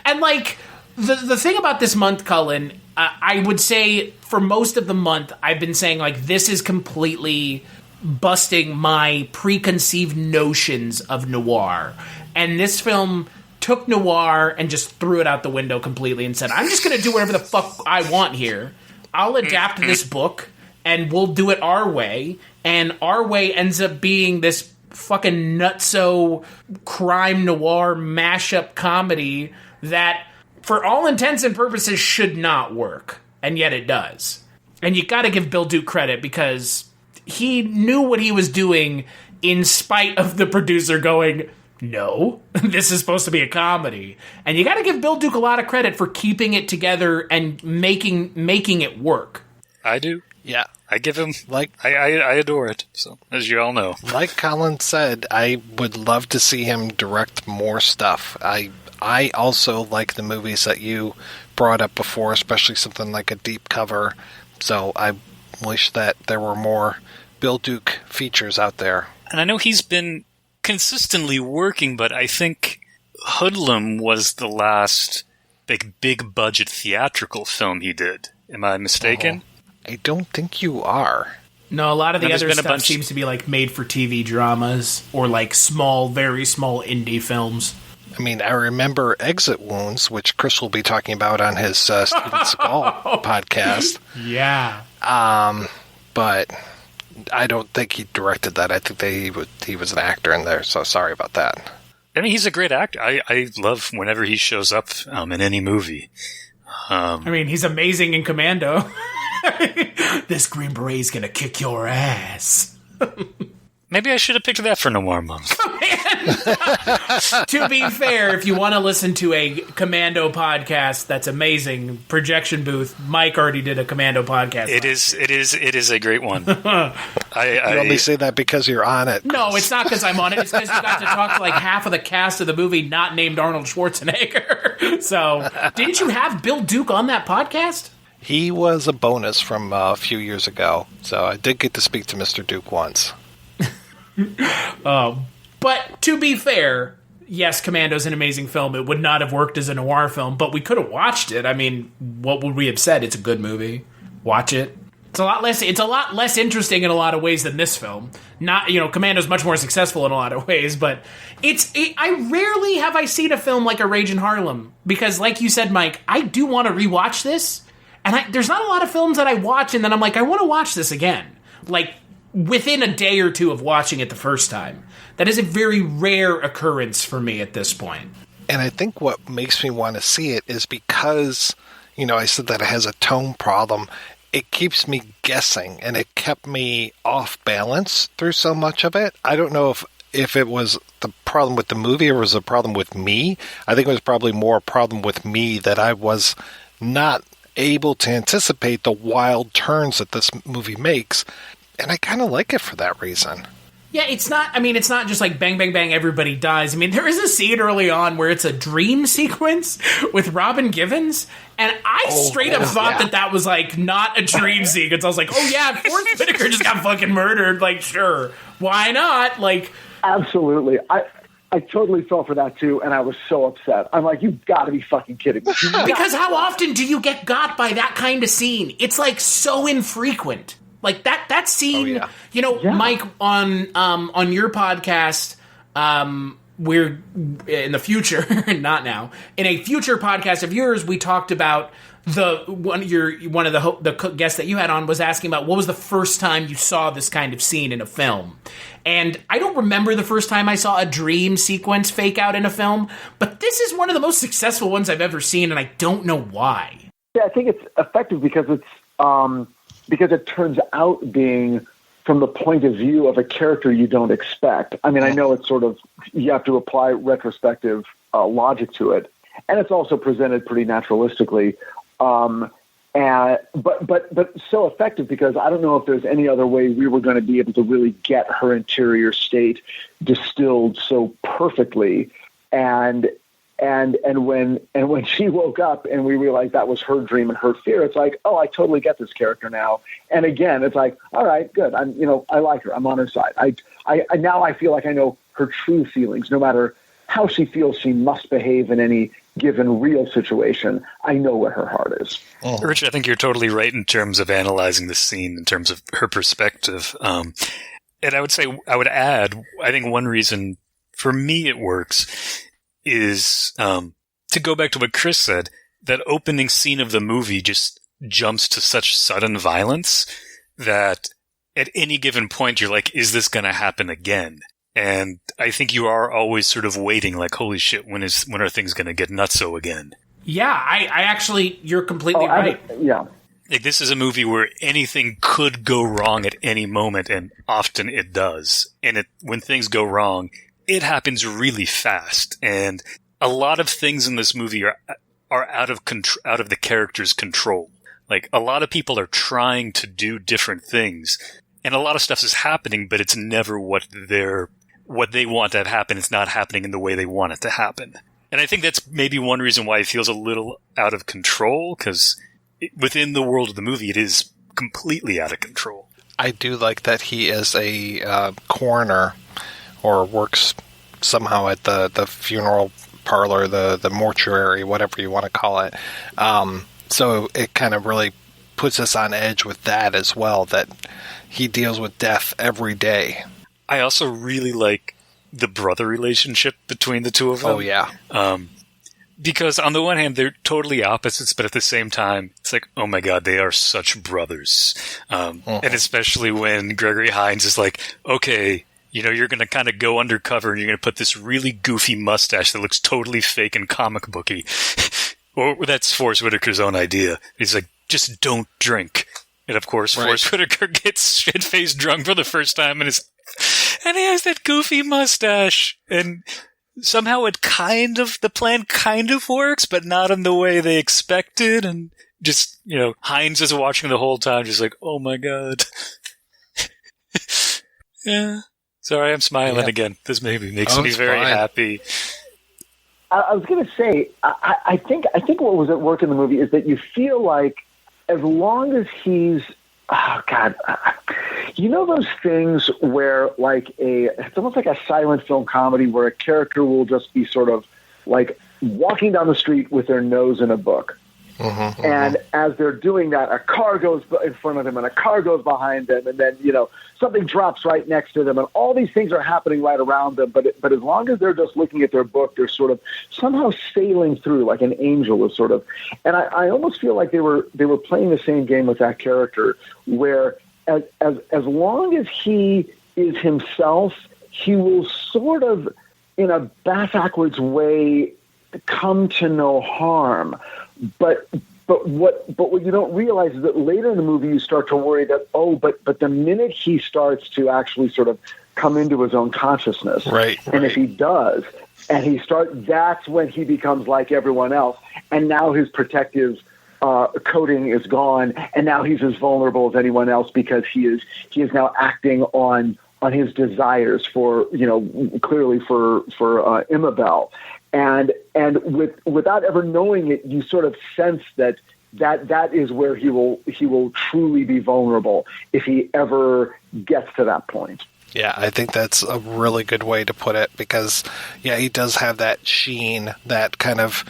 And, like, the thing about this month, Cullen, I would say for most of the month, I've been saying, like, this is completely busting my preconceived notions of noir. And this film took noir and just threw it out the window completely and said, I'm just going to do whatever the fuck I want here. I'll adapt this book and we'll do it our way. And our way ends up being this fucking nutso crime noir mashup comedy that, for all intents and purposes, should not work. And yet it does. And you got to give Bill Duke credit because he knew what he was doing in spite of the producer going, no, this is supposed to be a comedy. And you got to give Bill Duke a lot of credit for keeping it together and making it work. I do. Yeah. I give him, I adore it, so, as you all know. Like Cullen said, I would love to see him direct more stuff. I also like the movies that you brought up before, especially something like A Deep Cover. So I wish that there were more Bill Duke features out there. And I know he's been consistently working, but I think Hoodlum was the last big budget theatrical film he did. Am I mistaken? I don't think you are. No, a lot of the other stuff bunch... seems to be like made for TV dramas or like small, very small indie films. I mean, I remember Exit Wounds, which Chris will be talking about on his Steven Seagal podcast. Yeah. But I don't think he directed that. I think that he was an actor in there, so sorry about that. I mean, he's a great actor. I love whenever he shows up in any movie. I mean, he's amazing in Commando. This Green Beret's gonna kick your ass. Maybe I should have picked that for Noir Month. To be fair, if you want to listen to a Commando podcast, that's amazing. Projection Booth. Mike already did a Commando podcast. It is a great one. You only say that because you're on it. No, it's not because I'm on it. It's because you got to talk to like half of the cast of the movie not named Arnold Schwarzenegger. So, didn't you have Bill Duke on that podcast? He was a bonus from a few years ago, so I did get to speak to Mr. Duke once. But to be fair, yes, Commando's an amazing film. It would not have worked as a noir film, but we could have watched it. I mean, what would we have said? It's a good movie. Watch it. It's a lot less interesting in a lot of ways than this film. Not, Commando's much more successful in a lot of ways, but I rarely have I seen a film like A Rage in Harlem because, like you said, Mike, I do want to rewatch this, and there's not a lot of films that I watch and then I'm like, I want to watch this again. Like, within a day or two of watching it the first time. That is a very rare occurrence for me at this point. And I think what makes me want to see it is because, I said that it has a tone problem. It keeps me guessing, and it kept me off balance through so much of it. I don't know if it was the problem with the movie or was a problem with me. I think it was probably more a problem with me that I was not able to anticipate the wild turns that this movie makes. And I kind of like it for that reason. Yeah, it's not just like bang, bang, bang, everybody dies. I mean, there is a scene early on where it's a dream sequence with Robin Givens, and I straight up thought that was like not a dream sequence. I was like, oh yeah, Forrest Whittaker just got fucking murdered. Like, sure, why not? Like, absolutely. I totally fell for that too, and I was so upset. I'm like, you've got to be fucking kidding me. Because how often do you get got by that kind of scene? It's like so infrequent. Like that scene, Mike, on your podcast, we're in the future, not now. In a future podcast of yours, we talked about one of the guests that you had on was asking about what was the first time you saw this kind of scene in a film. And I don't remember the first time I saw a dream sequence fake out in a film, but this is one of the most successful ones I've ever seen, and I don't know why. Yeah, I think it's effective because it turns out being from the point of view of a character you don't expect. I mean, I know it's sort of, you have to apply retrospective logic to it, and it's also presented pretty naturalistically. But so effective because I don't know if there's any other way we were going to be able to really get her interior state distilled so perfectly. And when she woke up and we realized that was her dream and her fear, it's like, oh, I totally get this character now. And again, it's like, all right, good. I like her. I'm on her side. I now I feel like I know her true feelings. No matter how she feels she must behave in any given real situation, I know what her heart is. Oh. Rich, I think you're totally right in terms of analyzing the scene in terms of her perspective. And I would add, I think one reason for me it works is, to go back to what Chris said, that opening scene of the movie just jumps to such sudden violence that at any given point you're like, is this going to happen again? And I think you are always sort of waiting, like, holy shit, when are things going to get nutso again? Yeah, I actually, you're completely right. Yeah. Like, this is a movie where anything could go wrong at any moment, and often it does. And when things go wrong, it happens really fast. And a lot of things in this movie are out of the character's control. Like, a lot of people are trying to do different things, and a lot of stuff is happening, but it's never what they want to have happen. It's not happening in the way they want it to happen. And I think that's maybe one reason why it feels a little out of control, because within the world of the movie, it is completely out of control. I do like that he is a coroner, or works somehow at the funeral parlor, the mortuary, whatever you want to call it. So it kind of really puts us on edge with that as well, that he deals with death every day. I also really like the brother relationship between the two of them. Oh, yeah. Because on the one hand, they're totally opposites, but at the same time, it's like, oh my god, they are such brothers. And especially when Gregory Hines is like, okay, you're going to kind of go undercover and you're going to put this really goofy mustache that looks totally fake and comic booky. Or that's Forrest Whitaker's own idea. He's like, just don't drink. And of course, right. Forrest Whitaker gets shit-faced drunk for the first time and he has that goofy mustache. And somehow the plan kind of works, but not in the way they expected. And just, Hines is watching the whole time, just like, oh my god. Yeah. Sorry, I'm smiling again. This maybe makes me very happy. I was going to say, I think what was at work in the movie is that you feel like as long as he's, those things where it's almost like a silent film comedy where a character will just be sort of like walking down the street with their nose in a book. And as they're doing that, a car goes in front of them and a car goes behind them, and then, something drops right next to them, and all these things are happening right around them. But as long as they're just looking at their book, they're sort of somehow sailing through like an angel is sort of. And I almost feel like they were playing the same game with that character, where as long as he is himself, he will sort of, in a backwards way, come to no harm. But what you don't realize is that later in the movie you start to worry that, but the minute he starts to actually sort of come into his own consciousness, right. And if he does, and that's when he becomes like everyone else, and now his protective coating is gone, and now he's as vulnerable as anyone else because he is now acting on his desires for, clearly for Immabel. And without ever knowing it, you sort of sense that is where he will truly be vulnerable if he ever gets to that point. Yeah, I think that's a really good way to put it, because he does have that sheen, that kind of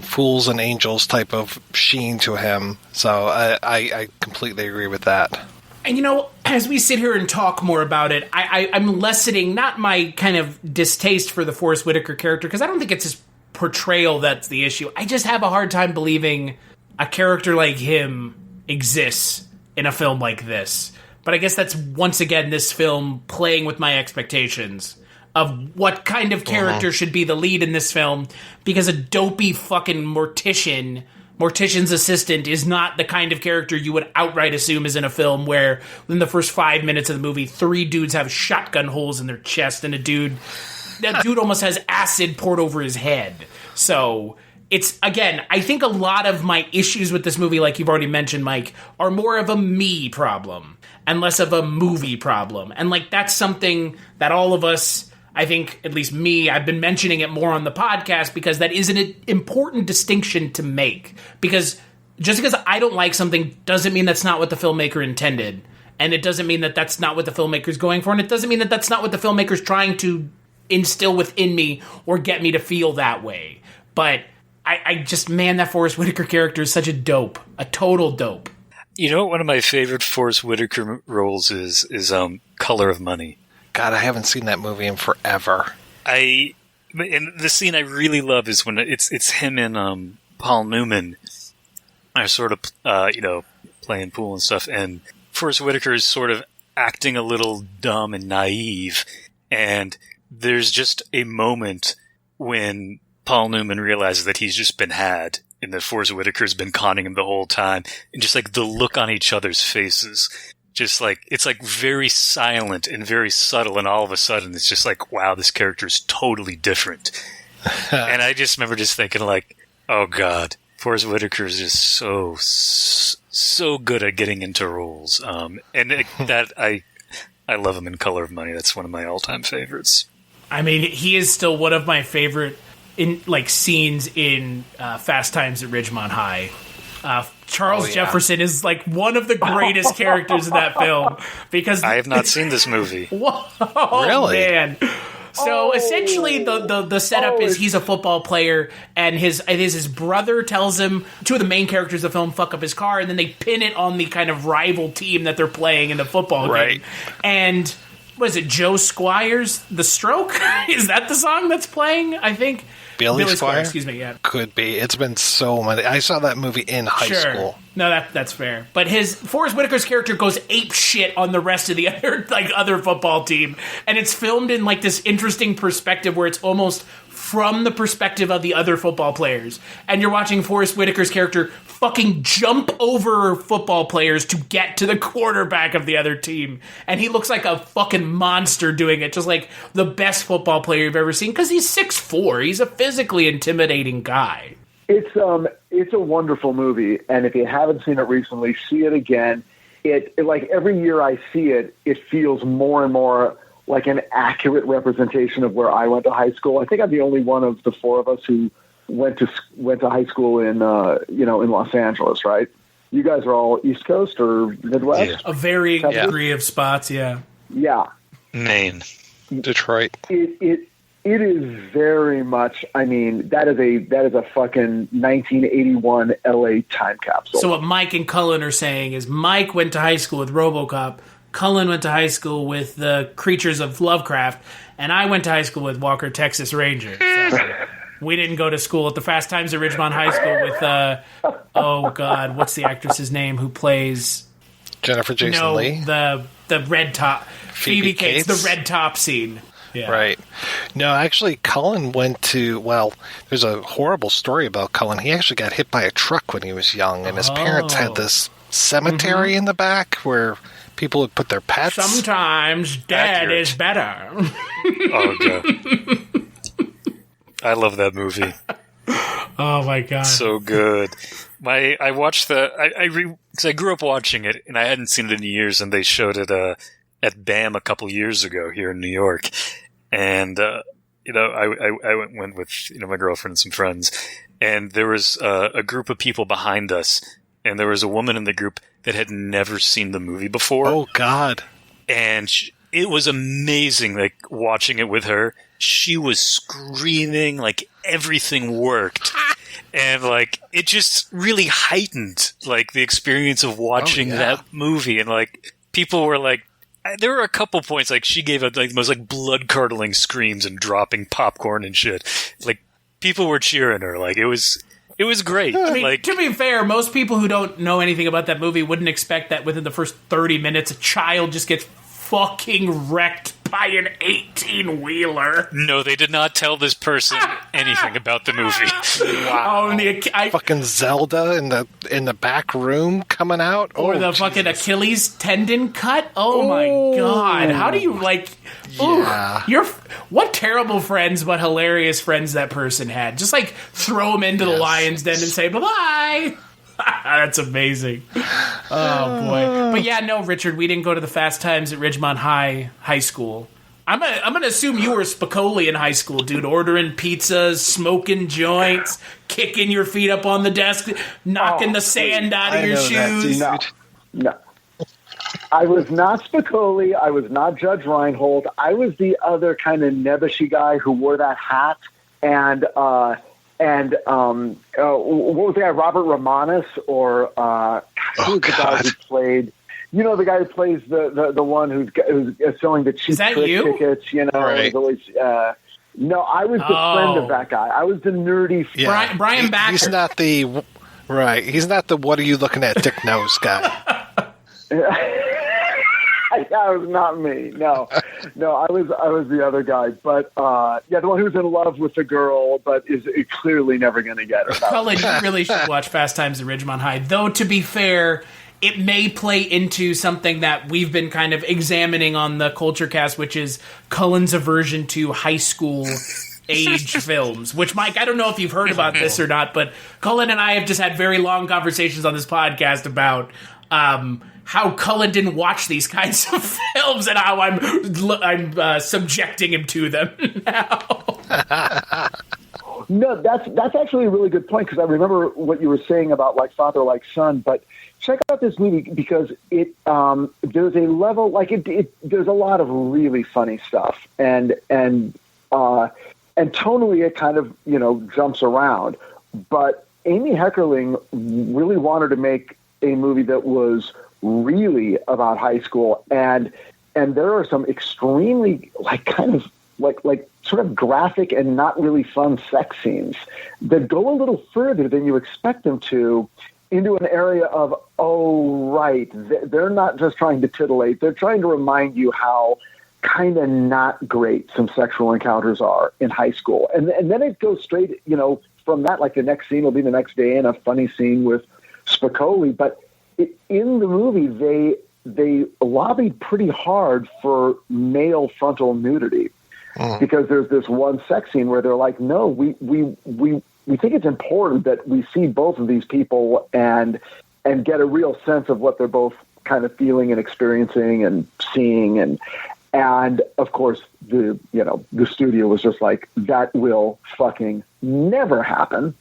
fools and angels type of sheen to him. So I completely agree with that. And as we sit here and talk more about it, I'm lessening not my kind of distaste for the Forrest Whitaker character, because I don't think it's his portrayal that's the issue. I just have a hard time believing a character like him exists in a film like this. But I guess that's, once again, this film playing with my expectations of what kind of character should be the lead in this film, because a dopey fucking mortician's assistant is not the kind of character you would outright assume is in a film where within the first 5 minutes of the movie, 3 dudes have shotgun holes in their chest and that dude almost has acid poured over his head. So it's, again, I think a lot of my issues with this movie, like you've already mentioned, Mike, are more of a me problem and less of a movie problem. And that's something that all of us, I think, at least me, I've been mentioning it more on the podcast because that is an important distinction to make. Because just because I don't like something doesn't mean that's not what the filmmaker intended. And it doesn't mean that that's not what the filmmaker's going for. And it doesn't mean that that's not what the filmmaker's trying to instill within me or get me to feel that way. But I just, that Forrest Whitaker character is such a dope. A total dope. One of my favorite Forrest Whitaker roles is Color of Money. God, I haven't seen that movie in forever. I And the scene I really love is when it's him and Paul Newman are sort of playing pool and stuff, and Forrest Whitaker is sort of acting a little dumb and naive, and there's just a moment when Paul Newman realizes that he's just been had, and that Forrest Whitaker's been conning him the whole time, and just like the look on each other's faces, just like it's like very silent and very subtle, and all of a sudden it's just like, wow, this character is totally different. And I just remember just thinking like, oh god, Forrest Whitaker is just so good at getting into roles, that I love him in Color of Money. That's one of my all-time favorites. I mean, he is still one of my favorite scenes in Fast Times at Ridgemont High. Charles Jefferson is like one of the greatest characters in that film because I have not seen this movie. Whoa, really? Man. So essentially, the setup is he's a football player, and his brother tells him two of the main characters of the film fuck up his car, and then they pin it on the kind of rival team that they're playing in the football game. And what is it, Joe Squire's The Stroke? Is that the song that's playing? I think Billy Squire? Excuse me, yeah. Could be. It's been so many. I saw that movie in high school. No, that's fair. But Forrest Whitaker's character goes ape shit on the rest of the other football team, and it's filmed in like this interesting perspective where it's almost from the perspective of the other football players, and you're watching Forrest Whitaker's character fucking jump over football players to get to the quarterback of the other team, and he looks like a fucking monster doing it, just like the best football player you've ever seen, because he's 6'4". He's a physically intimidating guy. It's a wonderful movie, and if you haven't seen it recently, see it again. It like every year I see it, it feels more and more like an accurate representation of where I went to high school. I think I'm the only one of the four of us who went to high school in in Los Angeles, right? You guys are all East Coast or Midwest? Yeah. A varying degree of spots, yeah. Yeah. Maine. Detroit. It is very much, I mean, that is a fucking 1981 LA time capsule. So what Mike and Cullen are saying is Mike went to high school with RoboCop, Cullen went to high school with the Creatures of Lovecraft, and I went to high school with Walker, Texas Ranger. So we didn't go to school at the Fast Times at Ridgemont High School with, oh God, what's the actress's name who plays... Jennifer Jason Leigh? the red top... Phoebe Cates, the red top scene. Yeah. Right. No, actually, Cullen went to, there's a horrible story about Cullen. He actually got hit by a truck when he was young, and his parents had this cemetery in the back where people would put their pets. Sometimes dead is better. Oh, God. I love that movie. Oh, my God. So good. I watched because I grew up watching it, and I hadn't seen it in years, and they showed it at BAM a couple years ago here in New York. And, I went with, my girlfriend and some friends, and there was a group of people behind us, and there was a woman in the group that had never seen the movie before. Oh, God. And it was amazing, like, watching it with her. She was screaming, like, everything worked. And, like, it just really heightened, like, the experience of watching that movie. And, like, people were, like, there were a couple points, like, she gave the most, like, blood-curdling screams and dropping popcorn and shit. Like, people were cheering her. Like, it was great. I mean, like, to be fair, most people who don't know anything about that movie wouldn't expect that within the first 30 minutes a child just gets fucking wrecked by an 18-wheeler. No, they did not tell this person anything about the movie. Wow. Fucking Zelda in the back room coming out. Or the fucking Achilles tendon cut. Oh my God. How do you what terrible friends but hilarious friends that person had. Just like throw them into the lion's den and say bye-bye. That's amazing. Oh boy. But yeah, no, Richard, we didn't go to the Fast Times at Ridgemont High School. I'm gonna assume you were Spicoli in high school, dude. Ordering pizzas, smoking joints, kicking your feet up on the desk, knocking the sand out of your shoes. No. I was not Spicoli. I was not Judge Reinhold. I was the other kind of nebbishy guy who wore that hat and what was the guy? Robert Romanus or who's the guy who played? You know, the guy who plays the one who's selling the cheap trick tickets. You know, right. always, No, I was the friend of that guy. I was the nerdy friend. Yeah. Brian Backer. He's not the right. He's not the what are you looking at, Dick Nose guy. That was not me. No, I was the other guy. But the one who's in love with the girl, but is clearly never going to get her. Cullen, you really should watch Fast Times at Ridgemont High. Though, to be fair, it may play into something that we've been kind of examining on the Culture Cast, which is Cullen's aversion to high school age films. Which, Mike, I don't know if you've heard about this or not, but Cullen and I have just had very long conversations on this podcast about how Cullen didn't watch these kinds of films and how I'm subjecting him to them now. No, that's actually a really good point, because I remember what you were saying about like father like son. But check out this movie, because it there's a level like there's a lot of really funny stuff, and tonally it kind of jumps around. But Amy Heckerling really wanted to make a movie that was really about high school, and there are some extremely like sort of graphic and not really fun sex scenes that go a little further than you expect them to, into an area of, they're not just trying to titillate, they're trying to remind you how kind of not great some sexual encounters are in high school. And then it goes straight, from that, like the next scene will be the next day and a funny scene with Spicoli. But in the movie, they lobbied pretty hard for male frontal nudity. Because there's this one sex scene where they're like, no, we think it's important that we see both of these people and get a real sense of what they're both kind of feeling and experiencing and seeing. And of course, the studio was just like, that will fucking never happen.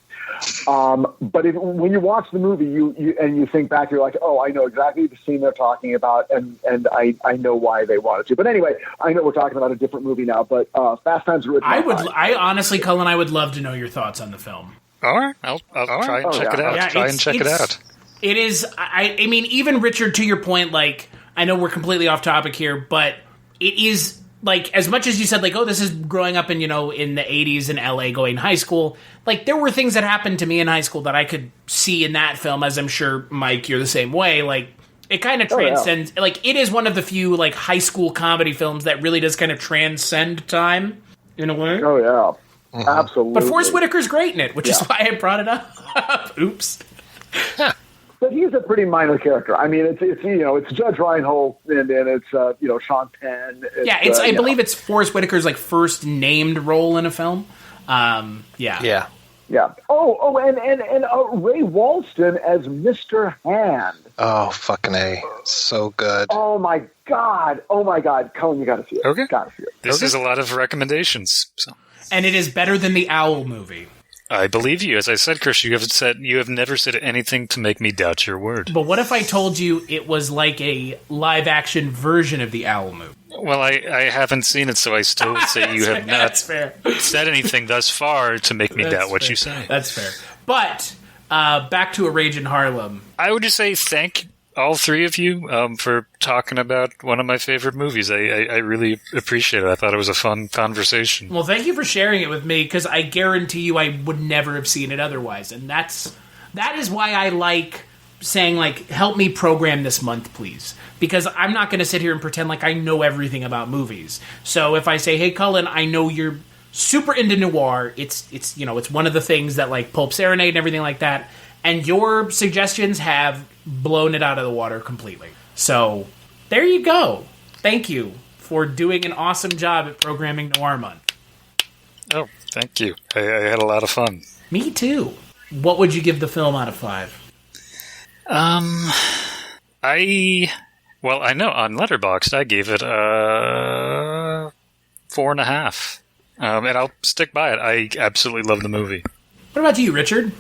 But when you watch the movie, you think back, you're like, oh, I know exactly the scene they're talking about, and I know why they wanted to. But anyway, I know we're talking about a different movie now. But Fast Times at Ridgemont High. I honestly, Cullen, I would love to know your thoughts on the film. All right, I'll try and check it out. Check it out. It is. I mean, even Richard, to your point, like, I know we're completely off topic here, but it is. Like, as much as you said, like, oh, this is growing up in, in the 80s in LA going high school, like, there were things that happened to me in high school that I could see in that film, as I'm sure, Mike, you're the same way. Like, it kind of transcends, like, it is one of the few, like, high school comedy films that really does kind of transcend time, in a way. Oh, yeah. Mm-hmm. Absolutely. But Forrest Whitaker's great in it, which is why I brought it up. Oops. But he's a pretty minor character. I mean, it's Judge Reinhold, and it's Sean Penn. I believe it's Forrest Whitaker's like first named role in a film. Yeah. Oh, and Ray Walston as Mr. Hand. Oh, fucking A. So good. Oh my God. Cullen, you gotta see it. Okay. Gotta see it. This is a lot of recommendations. So. And it is better than the Owl movie. I believe you. As I said, Chris, you have never said anything to make me doubt your word. But what if I told you it was like a live-action version of the Owl movie? Well, I haven't seen it, so I still would say you have not said anything thus far to make me doubt what you say. That's fair. But back to A Rage in Harlem. I would just say thank all three of you for talking about one of my favorite movies. I really appreciate it. I thought it was a fun conversation. Well, thank you for sharing it with me, because I guarantee you I would never have seen it otherwise. And that is why I like saying, like, help me program this month, please. Because I'm not going to sit here and pretend like I know everything about movies. So if I say, hey, Cullen, I know you're super into noir. It's one of the things that, like, Pulp, Serenade and everything like that. And your suggestions have blown it out of the water completely. So, there you go. Thank you for doing an awesome job at programming Noir Month. Oh, thank you. I had a lot of fun. Me too. What would you give the film out of 5? I know on Letterboxd I gave it 4.5. And I'll stick by it. I absolutely love the movie. What about you, Richard?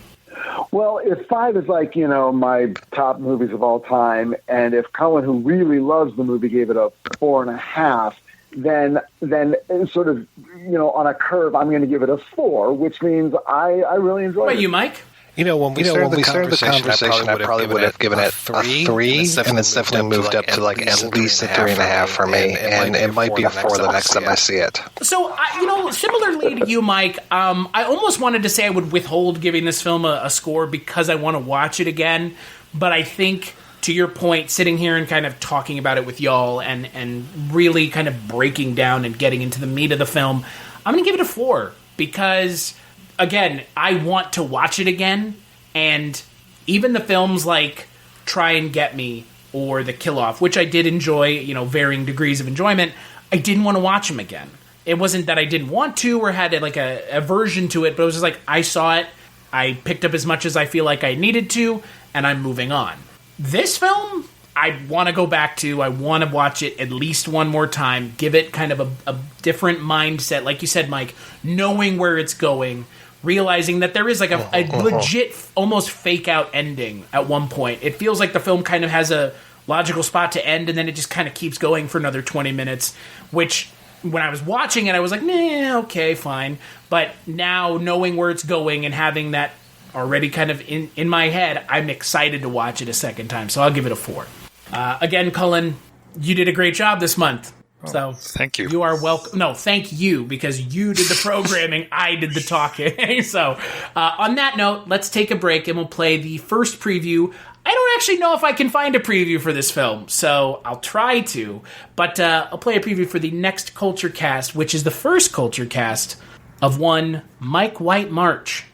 Well, if 5 is like, my top movies of all time, and if Cullen, who really loves the movie, gave it a 4.5, then sort of, on a curve, I'm going to give it a 4, which means I really enjoyed it. What about you, Mike? When we started the conversation, I probably would have given it a 3, and it's definitely moved up to like at least a 3.5 for me, and it might be a 4 the next time I see it. So, similarly to you, Mike, I almost wanted to say I would withhold giving this film a score because I want to watch it again, but I think, to your point, sitting here and kind of talking about it with y'all and really kind of breaking down and getting into the meat of the film, I'm going to give it a 4 because, again, I want to watch it again, and even the films like Try and Get Me or The Kill Off, which I did enjoy, varying degrees of enjoyment, I didn't want to watch them again. It wasn't that I didn't want to or had like a aversion to it, but it was just like I saw it, I picked up as much as I feel like I needed to, and I'm moving on. This film, I want to go back to. I want to watch it at least one more time, give it kind of a different mindset, like you said, Mike, knowing where it's going, realizing that there is like a legit, almost fake-out ending at one point. It feels like the film kind of has a logical spot to end, and then it just kind of keeps going for another 20 minutes, which, when I was watching it, I was like, nah, okay, fine. But now, knowing where it's going and having that already kind of in my head, I'm excited to watch it a second time, so I'll give it a 4. Again, Cullen, you did a great job this month. So thank you. You are welcome. No, thank you, because you did the programming, I did the talking. So on that note, let's take a break and we'll play the first preview. I don't actually know if I can find a preview for this film, so I'll try to. But I'll play a preview for the next Culture Cast, which is the first Culture Cast of one Mike White March.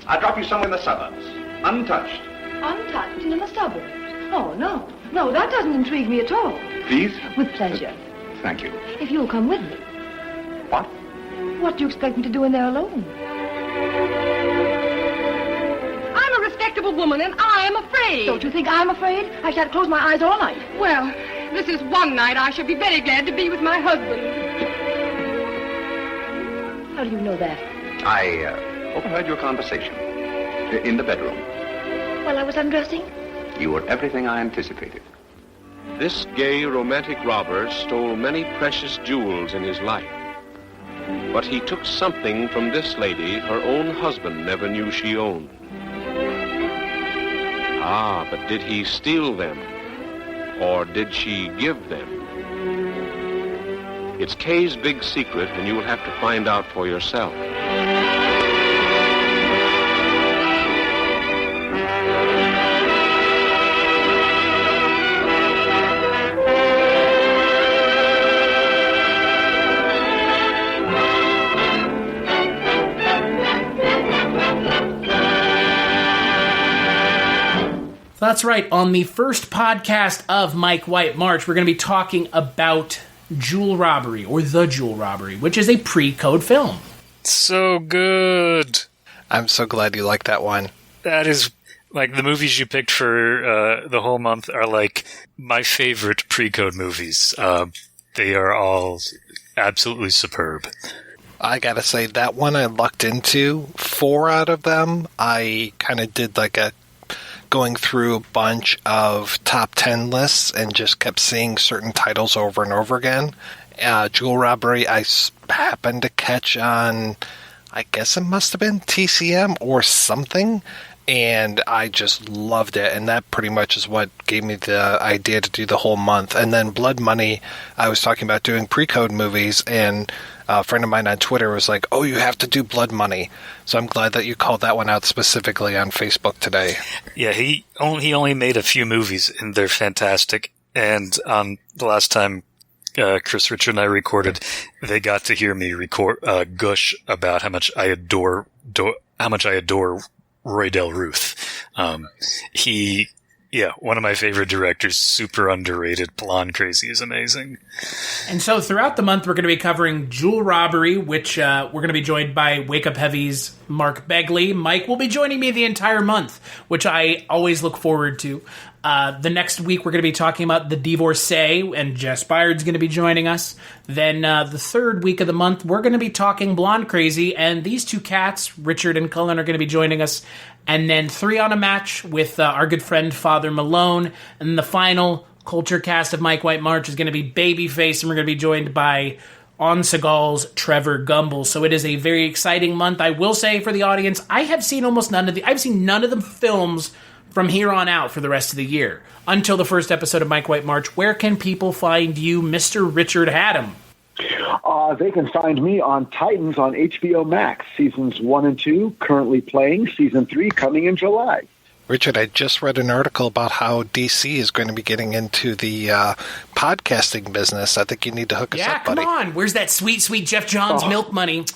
I'll drop you somewhere in the suburbs, untouched. Untouched in the suburbs? Oh, no. No, that doesn't intrigue me at all. Please? With pleasure. Thank you. If you'll come with me. What? What do you expect me to do in there alone? I'm a respectable woman, and I am afraid. Don't you think I'm afraid? I shan't close my eyes all night. Well, this is one night I shall be very glad to be with my husband. How do you know that? I overheard your conversation in the bedroom. While I was undressing? You were everything I anticipated. This gay, romantic robber stole many precious jewels in his life. But he took something from this lady her own husband never knew she owned. Ah, but did he steal them? Or did she give them? It's Kay's big secret, and you will have to find out for yourself. That's right. On the first podcast of Mike White March, we're going to be talking about Jewel Robbery, or The Jewel Robbery, which is a pre-code film. So good. I'm so glad you like that one. That is, like, the movies you picked for the whole month are, like, my favorite pre-code movies. They are all absolutely superb. I gotta say, that one I lucked into. 4 out of them, I kind of did like a going through a bunch of top 10 lists and just kept seeing certain titles over and over again. Jewel Robbery, I happened to catch on, I guess it must have been TCM or something, and I just loved it, and that pretty much is what gave me the idea to do the whole month. And then Blood Money, I was talking about doing pre-code movies, and a friend of mine on Twitter was like, oh, you have to do Blood Money. So I'm glad that you called that one out specifically on Facebook today. Yeah, he only made a few movies, and they're fantastic. And the last time Chris, Richard, and I recorded, they got to hear me gush about how much I adore Roy Del Ruth. One of my favorite directors, super underrated. Blonde Crazy is amazing. And so throughout the month, we're going to be covering Jewel Robbery, which we're going to be joined by Wake Up Heavy's Mark Begley. Mike will be joining me the entire month, which I always look forward to. The next week, we're going to be talking about The Divorcee, and Jess Byard's going to be joining us. Then the third week of the month, we're going to be talking Blonde Crazy, and these two cats, Richard and Cullen, are going to be joining us. And then 3 on a Match with our good friend Father Malone. And the final Culture Cast of Mike White March is going to be Babyface, and we're going to be joined by On Seagal's Trevor Gumble. So it is a very exciting month. I will say for the audience, I have seen I've seen none of the films from here on out for the rest of the year, until the first episode of Mike White March. Where can people find you, Mr. Richard Hatem? They can find me on Titans on HBO Max, seasons 1 and 2, currently playing, season 3 coming in July. Richard, I just read an article about how DC is going to be getting into the podcasting business. I think you need to hook us up, buddy. Yeah, come on. Where's that sweet, sweet Jeff Johns milk money?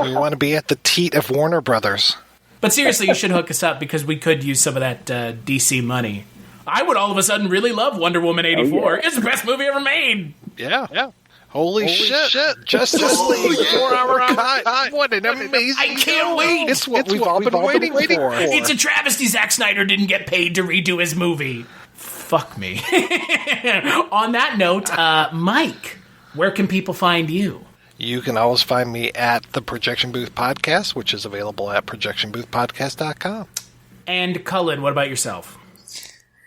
We want to be at the teat of Warner Brothers. But seriously, you should hook us up because we could use some of that DC money. I would all of a sudden really love Wonder Woman 84. Oh, yeah. It's the best movie ever made. Yeah. Holy shit. Justice League 4-hour cut. What an amazing I can't wait. It's what we've all been waiting for. It's a travesty Zack Snyder didn't get paid to redo his movie. Fuck me. On that note, Mike, where can people find you? You can always find me at the Projection Booth Podcast, which is available at projectionboothpodcast.com. And Cullen, what about yourself?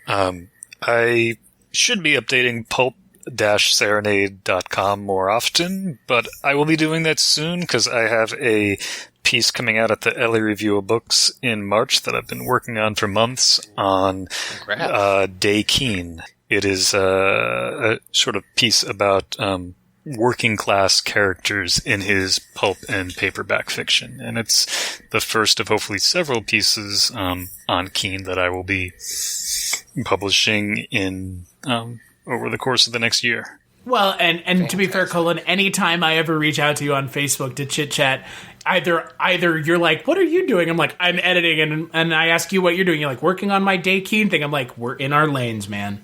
I should be updating pulp-serenade.com more often, but I will be doing that soon because I have a piece coming out at the LA Review of Books in March that I've been working on for months on Day Keane. It is a sort of piece about working class characters in his pulp and paperback fiction. And it's the first of hopefully several pieces on Keane that I will be publishing in over the course of the next year. Well, and to be fair, Cullen, anytime I ever reach out to you on Facebook to chit-chat, either you're like, what are you doing? I'm like, I'm editing, and I ask you what you're doing. You're like, working on my Day Keane thing. I'm like, we're in our lanes, man.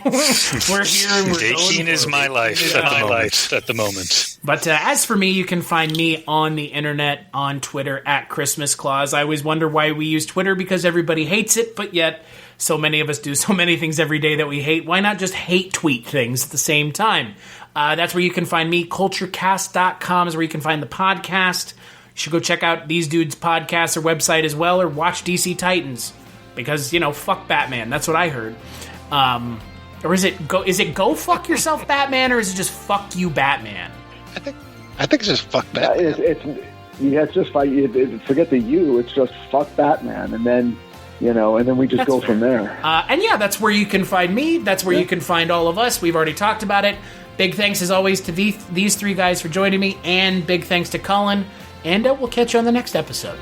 We're here and we're Day Keane is my life at the moment. But as for me, you can find me on the internet, on Twitter, at Christmas Claus. I always wonder why we use Twitter, because everybody hates it, but yet so many of us do so many things every day that we hate. Why not just hate tweet things at the same time? That's where you can find me. Culturecast.com is where you can find the podcast. You should go check out these dudes' podcast or website as well, or watch DC Titans, because, fuck Batman. That's what I heard. Or is it go fuck yourself, Batman, or is it just fuck you, Batman? I think it's just fuck Batman. It's just forget the you. It's just fuck Batman, and then we just go from there. And yeah, that's where you can find me. That's where you can find all of us. We've already talked about it. Big thanks as always to these three guys for joining me, and big thanks to Cullen. And we'll catch you on the next episode.